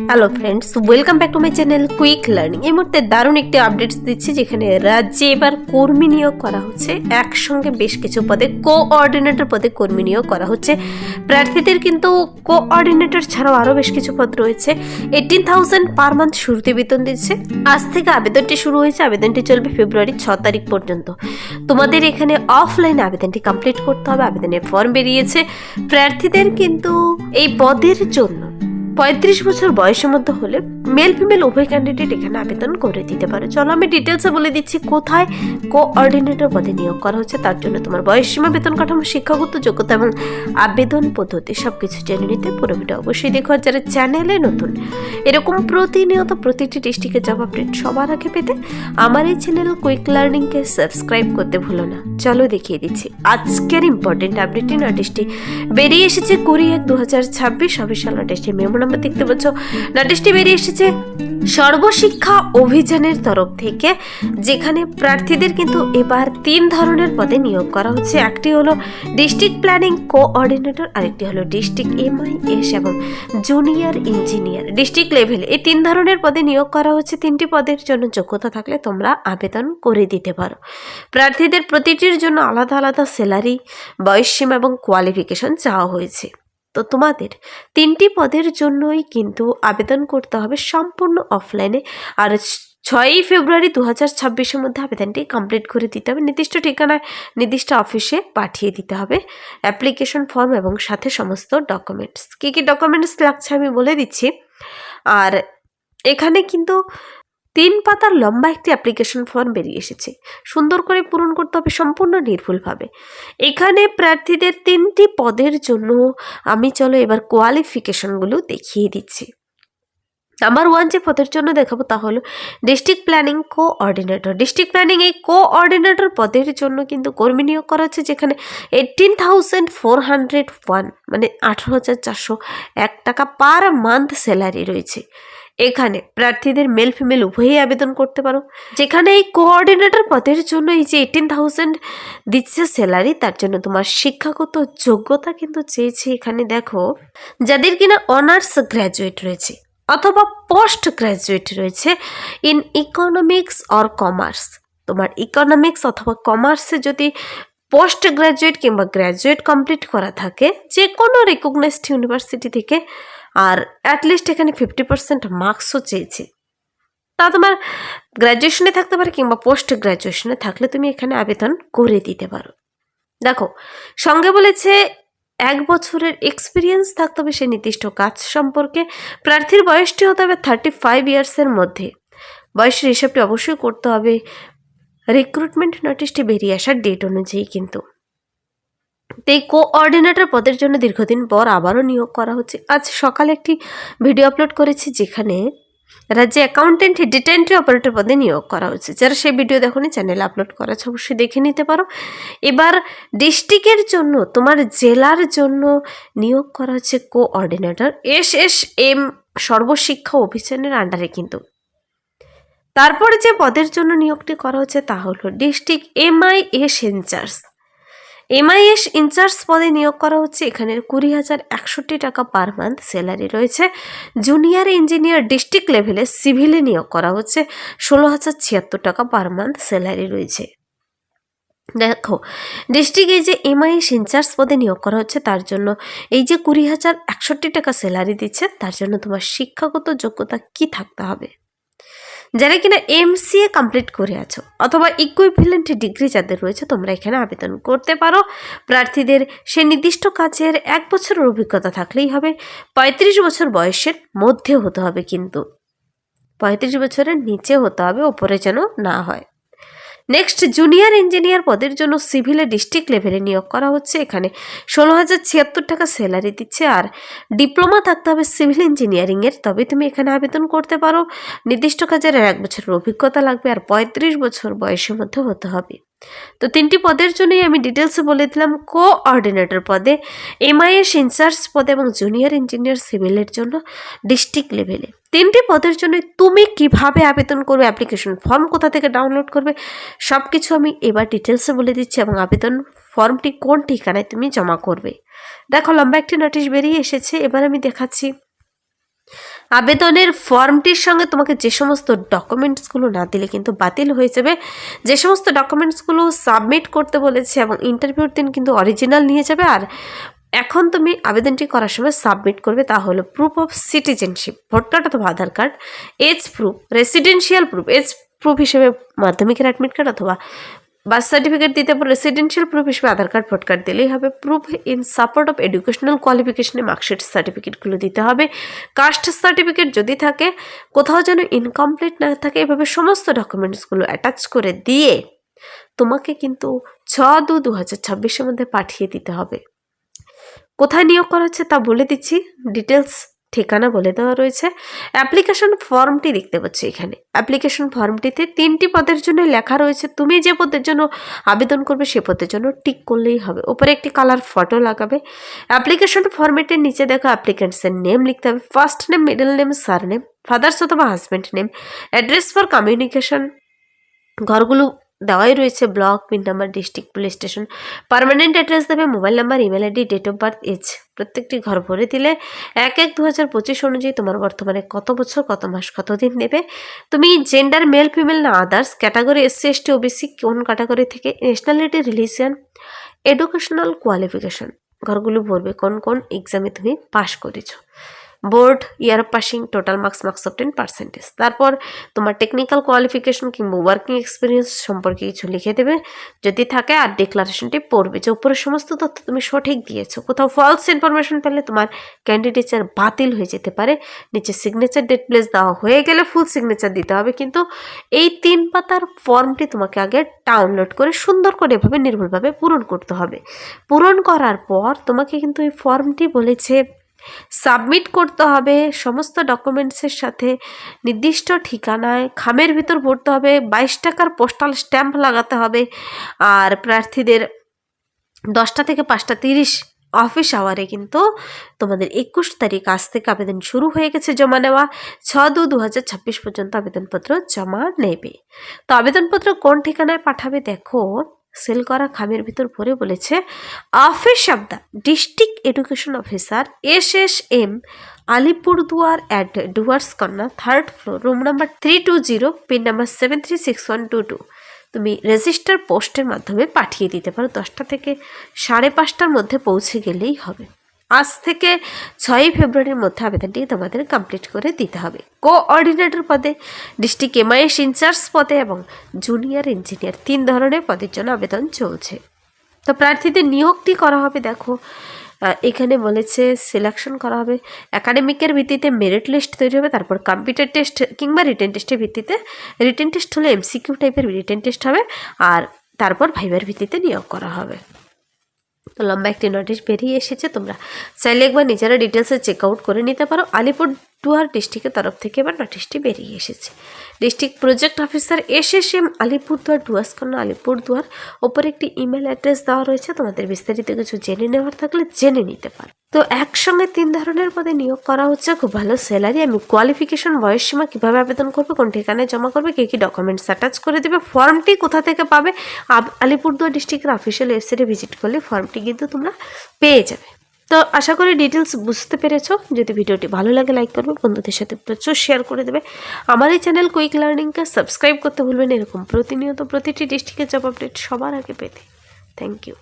Hello friends, welcome back to my channel quick learning. এই মুহূর্তে দারুণ একটি আপডেট দিচ্ছি, যেখানে রাজ্যে এবার কর্মী নিয়োগ করা হচ্ছে। একসঙ্গে বেশ কিছু পদে কোঅর্ডিনেটর পদে কর্মী নিয়োগ করা হচ্ছে প্রার্থীদের। কিন্তু কোঅর্ডিনেটর ছাড়াও আরও বেশ কিছু পদ রয়েছে। 18,000 পার মান্থ শুরুতে বেতন দিচ্ছে। আজ থেকে আবেদনটি শুরু হয়েছে। আবেদনটি চলবে ফেব্রুয়ারি 6 তারিখ পর্যন্ত। তোমাদের এখানে অফলাইনে আবেদনটি কমপ্লিট করতে হবে। আবেদনের ফর্ম বেরিয়েছে। প্রার্থীদের কিন্তু এই পদের জন্য 35 বছর বয়সের মধ্যে হলে মেল ফিমেল উভয় ক্যান্ডিডেট এখানে আবেদন করে দিতে পারে। চলো আমি ডিটেলসে বলে দিচ্ছি কোথায় কোঅর্ডিনেটর পদে নিয়োগ করা হচ্ছে। তার জন্য তোমার বয়সসীমা, বেতন কাঠামো, শিক্ষাগত যোগ্যতা এবং আবেদন পদ্ধতি সবকিছু জেনে নিতে পুরো ভিডিও অবশ্যই দেখো। আর যারা চ্যানেলে নতুন, এরকম প্রতিনিয়ত প্রতিটি ডিস্ট্রিক্টের জব আপডেট সবার আগে পেতে আমার এই চ্যানেল কুইক লার্নিংকে সাবস্ক্রাইব করতে ভুলো না। চলো দেখিয়ে দিচ্ছি আজকের ইম্পর্টেন্ট আপডেটটি। নোটিশটি বেরিয়ে এসেছে 20/1/2026 অফিসিয়াল নোটিশটি মেমো নাম্বার দেখতে পাচ্ছ। নোটিশটি বেরিয়ে এসেছে সর্বশিক্ষা অভিযানের তরফ থেকে, যেখানে প্রার্থীদের কিন্তু এবার 3 ধরনের পদে নিয়োগ করা হচ্ছে। একটি হলো ডিস্ট্রিক্ট প্ল্যানিং কোঅর্ডিনেটর, আরেকটি হলো ডিস্ট্রিক্ট MIS এবং জুনিয়র ইঞ্জিনিয়ার। ডিস্ট্রিক্ট লেভেলে এই 3 ধরনের পদে নিয়োগ করা হচ্ছে। 3টি পদের জন্য যোগ্যতা থাকলে তোমরা আবেদন করে দিতে পারো। প্রার্থীদের প্রতিটির জন্য আলাদা আলাদা স্যালারি, বয়সসীমা এবং কোয়ালিফিকেশন চাওয়া হয়েছে। তো তোমাদের 3টি পদের জন্যই কিন্তু আবেদন করতে হবে সম্পূর্ণ অফলাইনে। আর 6 ফেব্রুয়ারি 2026-এর মধ্যে আবেদনটি কমপ্লিট করে দিতে হবে। নির্দিষ্ট ঠিকানায় নির্দিষ্ট অফিসে পাঠিয়ে দিতে হবে অ্যাপ্লিকেশন ফর্ম এবং সাথে সমস্ত ডকুমেন্টস। কী কী ডকুমেন্টস লাগছে আমি বলে দিচ্ছি। আর এখানে কিন্তু 3 পাতার লম্বা একটি অ্যাপ্লিকেশন ফর্ম বেরিয়ে এসেছে। সুন্দর করে পূরণ করতে হবে সম্পূর্ণ নির্ভুলভাবে। এখানে প্রার্থীদের 3টি পদের জন্য আমি চলো এবার কোয়ালিফিকেশনগুলো দেখিয়ে দিচ্ছি। নাম্বার 1 যে পদের জন্য দেখাবো তা হলো district planning coordinator. District planning এই কোঅর্ডিনেটর পদের জন্য কিন্তু কর্মী নিয়োগ করা হচ্ছে, যেখানে 18,401 মানে 18,401 টাকা পার মান্থ স্যালারি রয়েছে। এখানে প্রার্থীদের মেল ফিমেল উভয়ই আবেদন করতে পারো। যেখানে এই কোঅর্ডিনেটর পদের জন্য এই যে 18,000 দিচ্ছে স্যালারি, তার জন্য তোমার শিক্ষাগত যোগ্যতা কিন্তু চেয়েছে। এখানে দেখো, যাদের কিনা অনার্স গ্র্যাজুয়েট রয়েছে অথবা পোস্ট গ্র্যাজুয়েট রয়েছে ইন ইকোনমিক্স অর কমার্স। তোমার ইকোনমিক্স অথবা কমার্সে যদি পোস্ট গ্র্যাজুয়েট কিংবা গ্র্যাজুয়েট কমপ্লিট করা থাকে যে কোনো রিকগনাইজড ইউনিভার্সিটি থেকে, আর অ্যাটলিস্ট এখানে 50% মার্কসও চেয়েছে, তা তোমার গ্র্যাজুয়েশনে থাকতে পারে কিংবা পোস্ট গ্র্যাজুয়েশনে থাকলে তুমি এখানে আবেদন করে দিতে পারো। দেখো, সঙ্গে বলেছে 1 বছরের এক্সপিরিয়েন্স থাকতে হবে সে নির্দিষ্ট কাজ সম্পর্কে। প্রার্থীর বয়সটি হতে হবে 35 ইয়ার্সের মধ্যে। বয়সের হিসাবটি অবশ্যই করতে হবে রিক্রুটমেন্ট নোটিশটি বেরিয়ে আসার ডেট অনুযায়ী। কিন্তু এই কোঅর্ডিনেটর পদের জন্য দীর্ঘদিন পর আবারও নিয়োগ করা হচ্ছে। আজ সকালে একটি ভিডিও আপলোড করেছি, যেখানে রাজ্যে অ্যাকাউন্টেন্ট ডেটা এন্ট্রি অপারেটর পদে নিয়োগ করা হচ্ছে। যারা সেই ভিডিও দেখোনি, চ্যানেলে আপলোড করা আছে, অবশ্যই দেখে নিতে পারো। এবার ডিস্ট্রিক্টের জন্য, তোমার জেলার জন্য নিয়োগ করা হচ্ছে কোঅর্ডিনেটর SSM সর্বশিক্ষা অভিযানের আন্ডারে। কিন্তু তারপরে যে পদের জন্য নিয়োগটি করা হচ্ছে তা হলো district MIS incharge. MIS incharge পদে নিয়োগ করা হচ্ছে। এখানে 20,061 টাকা পার মান্থ স্যালারি রয়েছে। জুনিয়র ইঞ্জিনিয়ার ডিস্ট্রিক্ট লেভেলে সিভিলে নিয়োগ করা হচ্ছে। 16,076 টাকা পার মান্থ স্যালারি রয়েছে। দেখো, ডিস্ট্রিক্টে যে MIS ইনচার্জ পদে নিয়োগ করা হচ্ছে তার জন্য এই যে 20,061 টাকা স্যালারি দিচ্ছে, তার জন্য তোমার শিক্ষাগত যোগ্যতা কি থাকতে হবে। যারা কিনা MCA কমপ্লিট করে আছো অথবা ইকুইভ্যালেন্ট ডিগ্রি যাদের রয়েছে, তোমরা এখানে আবেদন করতে পারো। প্রার্থীদের সে নির্দিষ্ট কাজের 1 বছরের অভিজ্ঞতা থাকলেই হবে। 35 বছর বয়সের মধ্যে হতে হবে, কিন্তু 35 বছরের নিচে হতে হবে, ওপরে যেন না হয়। নেক্সট, জুনিয়র ইঞ্জিনিয়ার পদের জন্য সিভিলে ডিস্ট্রিক্ট লেভেলে নিয়োগ করা হচ্ছে। এখানে 16,076 টাকা স্যালারি দিচ্ছে। আর ডিপ্লোমা থাকতে হবে সিভিল ইঞ্জিনিয়ারিংয়ের, তবে তুমি এখানে আবেদন করতে পারো। নির্দিষ্ট কাজের 1 বছরের অভিজ্ঞতা লাগবে আর 35 বছর বয়সের মধ্যে হতে হবে। তো 3টি পদের জন্যই আমি ডিটেলসে বলে দিলাম। কোঅর্ডিনেটর পদে, MIS ইনচার্জ পদে এবং জুনিয়র ইঞ্জিনিয়ার সিভিলের জন্য ডিস্ট্রিক্ট লেভেলে। 3টি পদের জন্য তুমি কিভাবে আবেদন করবে, অ্যাপ্লিকেশন ফর্ম কোথা থেকে ডাউনলোড করবে, সব কিছু আমি এবার ডিটেলসে বলে দিচ্ছি, এবং আবেদন ফর্মটি কোন ঠিকানায় তুমি জমা করবে। দেখো, লম্বা একটি নোটিশ বেরিয়ে এসেছে। এবার আমি দেখাচ্ছি আবেদনের ফর্মটির সঙ্গে তোমাকে যে সমস্ত ডকুমেন্টসগুলো না দিলে কিন্তু বাতিল হয়ে যাবে। যে সমস্ত ডকুমেন্টসগুলো সাবমিট করতে বলেছে এবং ইন্টারভিউর দিন কিন্তু অরিজিনাল নিয়ে যাবে। আর এখন তুমি আবেদনটি করার সময় সাবমিট করবে তা হলো proof of citizenship, vote card অথবা Aadhaar card, age proof, residential proof, age proof হিসেবে মাধ্যমিকের অ্যাডমিট কার্ড অথবা বার্থ সার্টিফিকেট দিতে পারো, রেসিডেন্সিয়াল প্রুফ হিসেবে আধার কার্ড, ভোট কার্ড দিলেই হবে। Proof in support of educational কোয়ালিফিকেশনে মার্কশিট সার্টিফিকেটগুলো দিতে হবে। কাস্ট সার্টিফিকেট যদি থাকে, কোথাও যেন ইনকমপ্লিট না থাকে, এভাবে সমস্ত ডকুমেন্টসগুলো অ্যাটাচ করে দিয়ে তোমাকে কিন্তু 6/2/2026 মধ্যে পাঠিয়ে দিতে হবে। কোথায় নিয়োগ করা হচ্ছে তা বলে দিচ্ছি, ডিটেলস ঠিকানা বলে দেওয়া রয়েছে। অ্যাপ্লিকেশন ফর্মটি দেখতে পাচ্ছি এখানে। অ্যাপ্লিকেশন ফর্মটিতে 3টি পদের জন্য লেখা রয়েছে। তুমি যে পদের জন্য আবেদন করবে সে পদের জন্য টিক করলেই হবে। উপরে একটি কালার ফটো লাগাবে। অ্যাপ্লিকেশন ফর্মেটের নিচে দেখো অ্যাপ্লিকেন্টসের নেম লিখতে হবে, first name, middle name, surname, father's অথবা husband name, address for communication, ঘরগুলো দেওয়াই রয়েছে, block, pin number, district, police station, permanent address দেবে, mobile number, email ID, date of birth, age. প্রত্যেকটি ঘর ভরে দিলে 1/1/2025 অনুযায়ী তোমার বর্তমানে কত বছর, কত মাস, কত দিন নেবে, তুমি জেন্ডার মেল ফিমেল না others, category SC ST OBC কোন ক্যাটাগরি থেকে, ন্যাশনালিটি, রিলিজিয়ান, এডুকেশনাল কোয়ালিফিকেশন, ঘরগুলো ভরবে কোন কোন এক্সামে তুমি পাশ করেছো, board, year of passing, total marks, marks of 10%। তারপর তোমার টেকনিক্যাল কোয়ালিফিকেশন কিংবা ওয়ার্কিং এক্সপিরিয়েন্স সম্পর্কে কিছু লিখে দেবে যদি থাকে, আর ডিক্লারেশনটি পড়বে যে উপরের সমস্ত তথ্য তুমি সঠিক দিয়েছো। কোথাও ফলস ইনফরমেশন পেলে তোমার ক্যান্ডিডেচার বাতিল হয়ে যেতে পারে। নিচে সিগনেচার, ডেট, প্লেস দেওয়া হয়ে গেলে ফুল সিগনেচার দিতে হবে। কিন্তু এই 3 পাতার ফর্মটি তোমাকে আগে ডাউনলোড করে সুন্দর করে এভাবে নির্ভুলভাবে পূরণ করতে হবে। পূরণ করার পর তোমাকে কিন্তু এই ফর্মটি বলেছে সাবমিট করতে হবে সমস্ত ডকুমেন্টসের সাথে, নির্দিষ্ট ঠিকানায় খামের ভিতর ভরতে হবে, 22 টাকার পোস্টাল স্ট্যাম্প লাগাতে হবে। আর প্রার্থীদের 10টা থেকে 5টা 30 অফিস আওয়ারে কিন্তু তোমাদের 21 তারিখ আজ থেকে আবেদন শুরু হয়ে গেছে জমা নেওয়া। 6/2/2026 পর্যন্ত আবেদনপত্র জমা নেবে। তো আবেদনপত্র কোন ঠিকানায় পাঠাবে দেখো, সেল করা খামের ভিতর ভরে বলেছে office of the district education officer SSM, Alipurduar at Dooars কন্যা, 3rd floor, room number 320, pin number 736122। তুমি রেজিস্টার পোস্টের মাধ্যমে পাঠিয়ে দিতে পারো। 10টা থেকে 5:30টার মধ্যে পৌঁছে গেলেই হবে। আজ থেকে 6 ফেব্রুয়ারির মধ্যে আবেদনটি তোমাদের কমপ্লিট করে দিতে হবে। কোঅর্ডিনেটর পদে, ডিস্ট্রিক্ট MIS ইনচার্জ পদে এবং জুনিয়র ইঞ্জিনিয়ার 3 ধরনের পদের জন্য আবেদন চলছে। তো প্রার্থীদের নিয়োগটি করা হবে দেখো এখানে বলেছে সিলেকশন করা হবে একাডেমিকের ভিত্তিতে, মেরিট লিস্ট তৈরি হবে, তারপর কম্পিউটার টেস্ট কিংবা রিটেন টেস্টের ভিত্তিতে, রিটেন টেস্ট হলে MCQ টাইপের রিটেন টেস্ট হবে, আর তারপর ভাইবার ভিত্তিতে নিয়োগ করা হবে। তো লম্বা একটি নোটিশ বেরিয়ে এসেছে, তোমরা চাইলে একবার নিজেরা ডিটেলসে চেক আউট করে নিতে পারো। আলিপুরদুয়ার ডিস্ট্রিক্টের তরফ থেকে এবার নোটিশটি বেরিয়ে এসেছে। District project officer SSM, Alipurduar, Duarskanya, Alipurduar. ওপরে একটি ইমেল অ্যাড্রেস দেওয়া রয়েছে, তোমাদের বিস্তারিত কিছু জেনে নেওয়ার থাকলে জেনে নিতে পারো। তো একসঙ্গে 3 ধরনের পদে নিয়োগ করা হচ্ছে, খুব ভালো স্যালারি। আমি কোয়ালিফিকেশন, বয়স সীমা, কীভাবে আবেদন করবে, কোন ঠিকানায় জমা করবে, কী কী ডকুমেন্টস অ্যাটাচ করে দেবে, ফর্মটি কোথা থেকে পাবে, আলিপুরদুয়ার ডিস্ট্রিক্টের অফিসিয়াল ওয়েবসাইটে ভিজিট করলে ফর্মটি কিন্তু তোমরা পেয়ে যাবে। তো আশা করি ডিটেলস বুঝতে পেরেছো। যদি ভিডিওটি ভালো লাগে লাইক করবে, বন্ধুদের সাথে প্রচুর শেয়ার করে দেবে। আমার এই চ্যানেল কুইক লার্নিংকে সাবস্ক্রাইব করতে ভুলবেন এরকম প্রতিনিয়ত প্রতিটি ডিস্ট্রিক্টের জব আপডেট সবার আগে পেতে। Thank you.